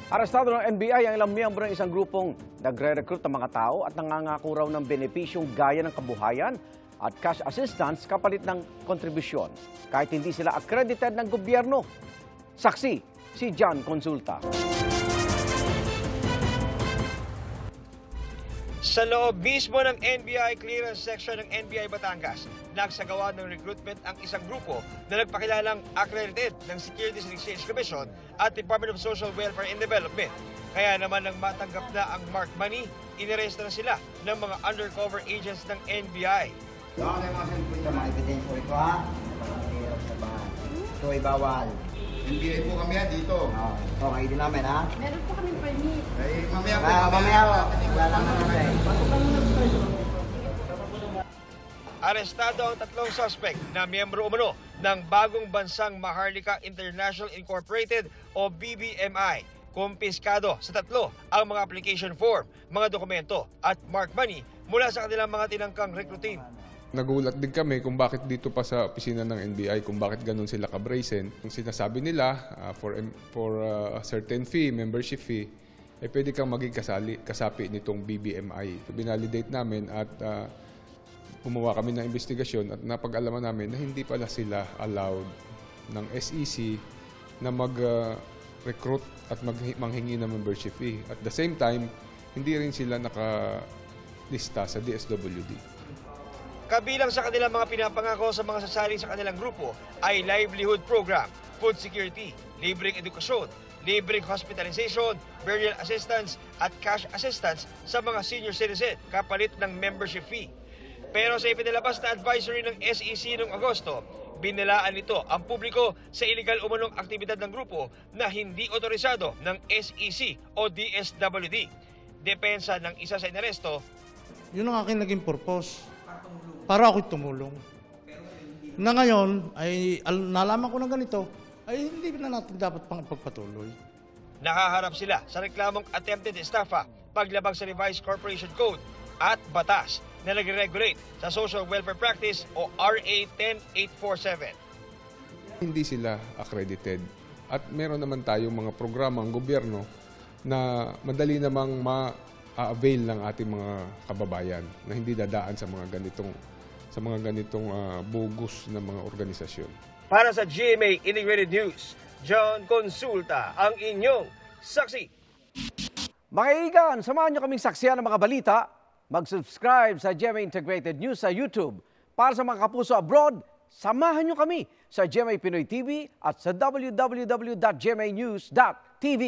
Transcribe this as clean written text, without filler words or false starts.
Arestado ng NBI ang ilang miyembro ng isang grupong nagre-recruit ng mga tao at nangangako raw ng benepisyong gaya ng kabuhayan at cash assistance kapalit ng kontribusyon kahit hindi sila accredited ng gobyerno. Saksi, si John Consulta. Sa loob mismo ng NBI Clearance Section ng NBI Batangas, nagsagawa ng recruitment ang isang grupo na nagpakilalang accredited ng Securities and Exchange Commission at Department of Social Welfare and Development. Kaya naman nang matanggap na ang marked money, inaresta na sila ng mga undercover agents ng NBI. Ito ang mga ebidensya ito ha. Mahirap sa bahay. Ito ay bawal. NBI po kami dito. Ito ang ID namin ha. Meron po kami permit. Ay, mamaya po. Mamaya po. Lalaman natin. Arestado ang tatlong suspect na miyembro umano ng bagong bansang Maharlika International Incorporated o BBMI. Kumpiskado sa tatlo ang mga application form, mga dokumento at marked money mula sa kanilang mga tinangkang rekrutin. Nagulat din kami kung bakit dito pa sa opisina ng NBI, kung bakit ganun sila kabrazen. Kung sinasabi nila for a certain fee, membership fee, pwede kang maging kasapi nitong BBMI. So, binalidate namin at gumawa kami ng investigasyon at napag-alaman namin na hindi pala sila allowed ng SEC na mag-recruit at manghingi ng membership fee. At the same time, hindi rin sila nakalista sa DSWD. Kabilang sa kanilang mga pinapangako sa mga sasali sa kanilang grupo ay livelihood program, food security, libreng edukasyon, libreng hospitalization, burial assistance at cash assistance sa mga senior citizen kapalit ng membership fee. Pero sa ipinalabas na advisory ng SEC noong Agosto, binilaan nito ang publiko sa iligal umanong aktibidad ng grupo na hindi otorisado ng SEC o DSWD. Depensa ng isa sa inaresto, yun ang aking naging purpose. Para ako'y tumulong. Na ngayon, ay nalaman ko ng ganito, ay hindi na natin dapat pang ipagpatuloy. nakaharap sila sa reklamong attempted estafa, paglabag sa Revised Corporation Code at batas na nagre-regulate sa Social Welfare Practice o RA 10847. Hindi sila accredited at meron naman tayong mga programang gobyerno na madali namang ma-avail ng ating mga kababayan na hindi dadaan sa mga ganitong bogus na mga organisasyon. Para sa GMA Integrated News, John Consulta, ang inyong saksi. Mga kaibigan, samahan nyo kaming saksiyan ng mga balita. Mag-subscribe sa GMA Integrated News sa YouTube. Para sa mga kapuso abroad, samahan nyo kami sa GMA Pinoy TV at sa www.gmanews.tv.